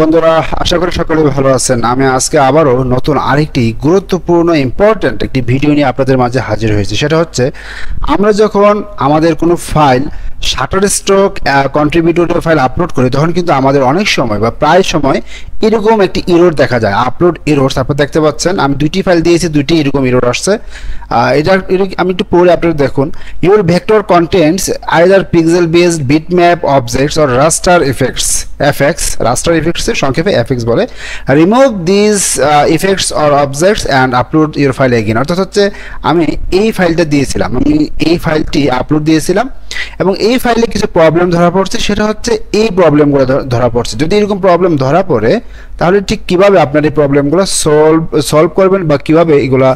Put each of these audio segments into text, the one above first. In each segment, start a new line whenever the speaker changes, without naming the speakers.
বন্ধুরা, আশা করি সকলে ভালো আছেন। আমি আজকে আবারও নতুন আরেকটি গুরুত্বপূর্ণ ইম্পর্ট্যান্ট একটি ভিডিও নিয়ে আপনাদের মাঝে হাজির হয়েছি। সেটা হচ্ছে আমরা যখন আমাদের কোনো file Shutterstock contributor file upload করি, তখন কিন্তু আমাদের অনেক সময় বা প্রায় সময় এরকম একটি এরর দেখা যায়, আপলোড এরর। আপনারা দেখতে পাচ্ছেন আমি দুইটি ফাইল দিয়েছি, দুইটি এরকম এরর আসছে। এটা আমি একটু পরে আপনারা দেখুন। Your vector contents either pixel based bitmap objects or raster effects, FX, raster effects সংক্ষেপে এফএক্স বলে। Remove this effects or objects and upload your file again. অর্থাৎ হচ্ছে আমি এই ফাইলটা দিয়েছিলাম, আমি এই ফাইলটি আপলোড দিয়েছিলাম এবং এই ফাইলে কিছু প্রবলেম ধরা পড়ছে। সেটা হচ্ছে এই প্রবলেমগুলো ধরা পড়ছে। যদি এরকম প্রবলেম ধরা পড়ে তাহলে ঠিক কিভাবে আপনার এই প্রবলেমগুলো সলভ করবেন বা কিভাবে এগুলো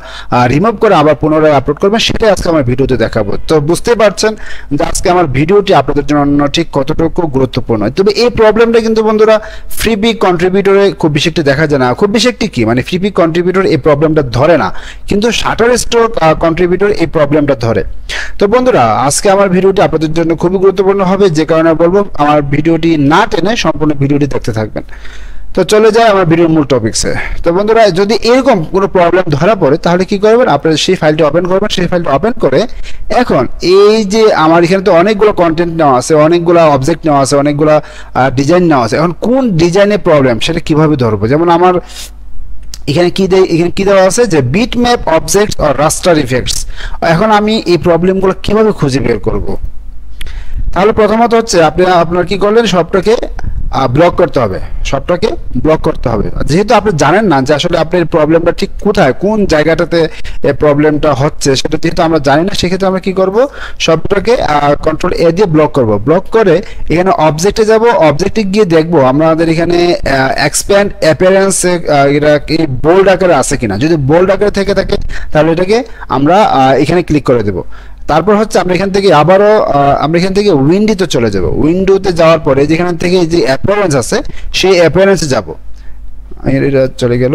রিমুভ করে আবার পুনরায় আপলোড করবেন, সেটাই আজকে আমার ভিডিওতে দেখাবো। তো বুঝতে পারছেন যে আজকে আমার ভিডিওটি আপনাদের জন্য ঠিক কতটুকু গুরুত্বপূর্ণ। তবে এই প্রবলেমটা কিন্তু বন্ধুরা ফ্রিবি কন্ট্রিবিউটরে খুব বেশি একটি দেখা যায় না। খুব বেশি একটি কি মানে ফ্রিবি কন্ট্রিবিউটর এই প্রবলেমটা ধরে না, কিন্তু শাটারস্টক কন্ট্রিবিউটর এই প্রবলেমটা ধরে। তো বন্ধুরা, আজকে আমার ভিডিওটি আপনাদের জন্য খুবই গুরুত্বপূর্ণ হবে, যে কারণে বলবো আমার ভিডিওটি না টেনে সম্পূর্ণ ভিডিওটি দেখতে থাকবেন। তো চলে যায় আমার ভিডিওর মূল টপিকসে। তো বন্ধুরা, যদি এরকম কোনো প্রবলেম ধরা পড়ে তাহলে কি করবেন, আপনারা সেই ফাইলটি ওপেন করবেন। সেই ফাইলটা ওপেন করে এখন এই যে আমার এখানে তো অনেকগুলো কন্টেন্ট নেওয়া আছে, অনেকগুলো অবজেক্ট নেওয়া আছে, অনেকগুলো ডিজাইন নেওয়া আছে। এখন কোন ডিজাইনের প্রবলেম সেটা কিভাবে ধরবো? যেমন আমার এখানে কি দেওয়া আছে যে bitmap objects or raster effects. এখন আমি এই প্রবলেমগুলো কিভাবে খুঁজে বের করব? তাহলে প্রথমত হচ্ছে আপনার কি করলেন, সবটাকে ব্লক করতে হবে, সবটাকে ব্লক করতে হবে। যেহেতু আপনি জানেন না যে আসলে আপনার প্রবলেমটা ঠিক কোথায়, কোন জায়গাটাতে এই প্রবলেমটা হচ্ছে, সেটা যেহেতু আমরা জানি না, সেক্ষেত্রে আমরা কি করব, সবটাকে কন্ট্রোল এ দিয়ে ব্লক করব। ব্লক করে এখানে অবজেক্টে যাব, অবজেক্টে গিয়ে দেখব আমাদের এখানে এক্সপ্যান্ড অ্যাপিয়ারেন্স এটা কি বোল্ড আকারে আছে কিনা। যদি বোল্ড আকারে থেকে থাকে তাহলে এটাকে আমরা এখানে ক্লিক করে দেব। তারপর হচ্ছে আমরা এখান থেকে আবারও আমরা এখান থেকে উইন্ডোতে চলে যাব। উইন্ডোতে যাওয়ার পরে যেখান থেকে যে অ্যাপিয়ারেন্স আছে সেই অ্যাপিয়ারেন্সে যাব। এটা চলে গেল,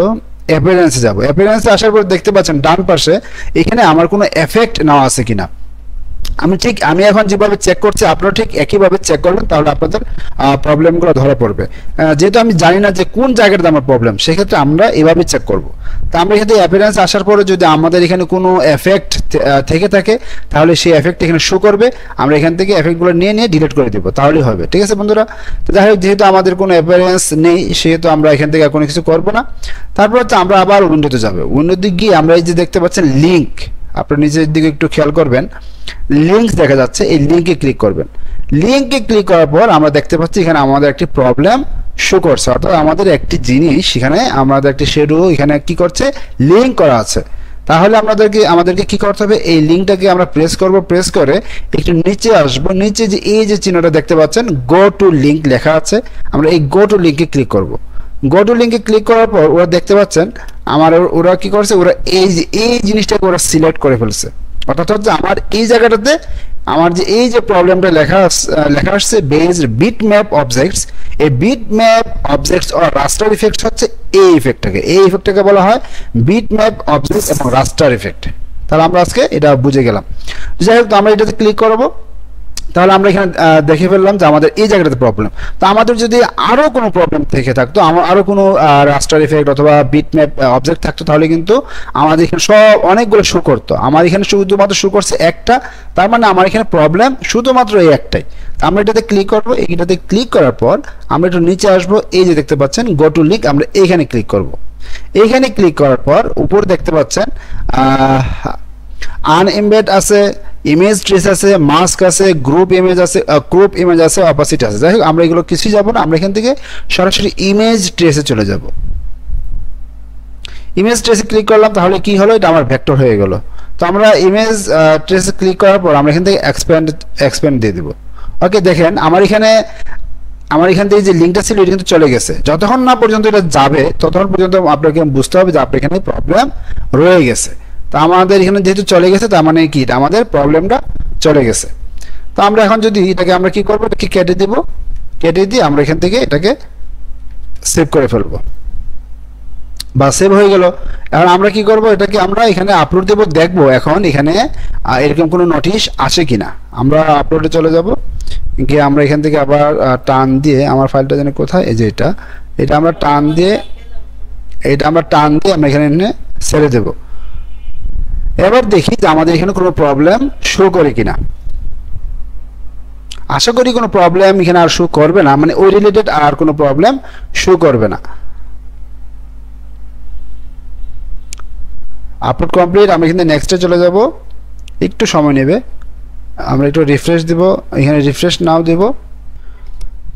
অ্যাপিয়ারেন্সে যাব। অ্যাপিয়ারেন্সে আসার পর দেখতে পাচ্ছেন ডান পাশে এখানে আমার কোনো এফেক্ট নেওয়া আছে কিনা। আমি এখন যেভাবে চেক করছি আপনারা ঠিক একইভাবে চেক করবেন, তাহলে আপনাদের প্রবলেমগুলো ধরা পড়বে। যেহেতু আমি জানি না যে কোন জায়গাটাতে আমার প্রবলেম, সেক্ষেত্রে আমরা এভাবে চেক করব। তা আমরা এখান থেকে অ্যাপিয়ারেন্স আসার পরে যদি আমাদের এখানে কোনো এফেক্ট থেকে থাকে তাহলে সেই এফেক্ট এখানে শো করবে। আমরা এখান থেকে এফেক্টগুলো নিয়ে ডিলিট করে দেবো, তাহলেই হবে। ঠিক আছে বন্ধুরা? তো যাই হোক, যেহেতু আমাদের কোনো অ্যাপিয়ারেন্স নেই সেহেতু আমরা এখান থেকে কোনো কিছু করবো না। তারপর হচ্ছে আমরা আবার উইন্ডোতে যাবো। উইন্ডোতে গিয়ে আমরা এই যে দেখতে পাচ্ছেন লিঙ্ক, আপনার নিচের দিকে একটু খেয়াল করবেন, লিঙ্কস দেখা যাচ্ছে, এই লিঙ্কে ক্লিক করবেন। লিঙ্কে ক্লিক করার পর আমরা দেখতে পাচ্ছি এখানে আমাদের একটি প্রবলেম শো করছে, অর্থাৎ আমাদের একটি জিনিস এখানে আমাদের একটি শেডো এখানে কি করছে, লিঙ্ক করা আছে। তাহলে আমাদেরকে কি করতে হবে, এই লিঙ্কটাকে আমরা প্রেস করব। প্রেস করে একটু নিচে আসবো। নিচে যে এই যে চিহ্নটা দেখতে পাচ্ছেন গো টু লিঙ্ক লেখা আছে, আমরা এই গো টু লিঙ্কে ক্লিক করব। গো টু লিঙ্কে ক্লিক করার পর ওরা দেখতে পাচ্ছেন ওরা কি করছে, ওরা এই জিনিসটাকে ওরা সিলেক্ট করে ফেলছে। অর্থাৎ হচ্ছে আমার এই জায়গাটাতে আমার যে এই যে প্রবলেমটা লেখা আসছে বেসড বিটম্যাপ অবজেক্টস, এই bitmap objects or raster effects হচ্ছে এই ইফেক্টটাকে বলা হয় বিটম্যাপ অবজেক্টস এবং রাস্টার ইফেক্ট। তাহলে আমরা আজকে এটা বুঝে গেলাম। যাই হোক, তো আমরা এটাতে ক্লিক করব। তাহলে আমরা এখানে দেখে ফেললাম যে আমাদের এই জায়গাটাতে প্রবলেম। তো আমাদের যদি আরও কোনো প্রবলেম থেকে থাকতো, আরও কোনো রাস্টার ইফেক্ট অথবা বিটম্যাপ অবজেক্ট থাকতো, তাহলে কিন্তু আমাদের এখানে অনেকগুলো শো করতো। আমার এখানে শুধুমাত্র শো করছে একটা, তার মানে আমার এখানে প্রবলেম শুধুমাত্র এই একটাই। আমরা এটাতে ক্লিক করবো। এইটাতে ক্লিক করার পর আমরা একটু নিচে আসবো। এই যে দেখতে পাচ্ছেন গো টু লিঙ্ক, আমরা এইখানে ক্লিক করব। এইখানে ক্লিক করার পর উপর দেখতে পাচ্ছেন আনএমবেড আছে, ইমেজ ট্রেস আছে, মাস্ক আছে, গ্রুপ ইমেজ আছে, অপাসিটি আছে। যাই হোক, আমরা এগুলো কিছুই যাব না। আমরা এখান থেকে সরাসরি ইমেজ ট্রেসে চলে যাব। ইমেজ ট্রেসে ক্লিক করলাম, তাহলে কি হলো, এটা আমার ভেক্টর হয়ে গেল। তো আমরা ইমেজ ট্রেসে ক্লিক করার পর আমরা এখান থেকে এক্সপ্যান্ড দিয়ে দেব। ওকে, দেখেন আমার এখান থেকে যে লিঙ্কটা ছিল এটা কিন্তু চলে গেছে। যতক্ষণ না পর্যন্ত এটা যাবে ততক্ষণ পর্যন্ত আপনাকে বুঝতে হবে যে আপনার এখানে প্রবলেম রয়ে গেছে। তো আমাদের এখানে যেহেতু চলে গেছে, তার মানে কি আমাদের প্রবলেমটা চলে গেছে। তো আমরা এখন যদি এটাকে আমরা কি করবো, এটাকে কেটে দিব। কেটে দিয়ে আমরা এখান থেকে এটাকে সেভ করে ফেলবো, বা সেভ হয়ে গেল। এখন আমরা কি করব, এটাকে আমরা এখানে আপলোড দেব, দেখবো এখন এখানে এরকম কোনো নোটিশ আসে কিনা। আমরা আপলোডে চলে যাব, গিয়ে আমরা এখান থেকে আবার টান দিয়ে আমার ফাইলটা যেন কোথায়, এই যে এটা আমরা টান দিয়ে আমরা এখানে এনে ছেড়ে দেব। এবার দেখি যে আমাদের এখানে কোনো প্রবলেম শো করে কিনা। আশা করি কোনো প্রবলেম এখানে আর শো করবে না, মানে ওই রিলেটেড আর কোনো প্রবলেম শো করবে না। Upload complete. আমরা এখানে নেক্সটে চলে যাব, একটু সময় নেবে। আমরা একটু রিফ্রেশ দিব, এখানে রিফ্রেশ নাও দেব।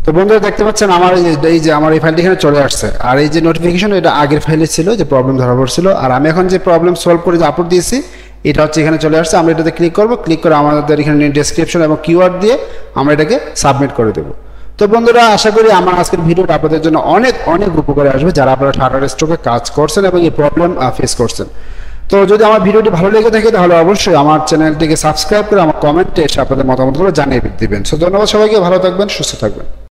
তো বন্ধুরা দেখতে পাচ্ছেন আমার এই যে আমার এই ফাইলটি এখানে চলে আসছে। আর এই যে নোটিফিকেশন এটা আগের ফাইলে ছিল, যে প্রবলেম ধরা পড়ছিল। আর আমি এখন যে প্রবলেম সলভ করে যে আপলোড দিয়েছি এটা হচ্ছে এখানে চলে আসছে। আমরা এটাতে ক্লিক করব, ক্লিক করে আমাদের এখানে ডেসক্রিপশন এবং কিওয়ার্ড দিয়ে আমরা এটাকে সাবমিট করে দেব। তো বন্ধুরা আশা করি আমার আজকের ভিডিওটা আপনাদের জন্য অনেক অনেক উপকারে আসবে, যারা আপনারা শাটারস্টকে কাজ করছেন এবং এই প্রবলেম ফেস করছেন। তো যদি আমার ভিডিওটি ভালো লেগে থাকে তাহলে অবশ্যই আমার চ্যানেলটিকে সাবস্ক্রাইব করে আমার কমেন্টে এসে আপনাদের মতামতগুলো জানিয়ে দিবেন। সো ধন্যবাদ সবাইকে, ভালো থাকবেন, সুস্থ থাকবেন।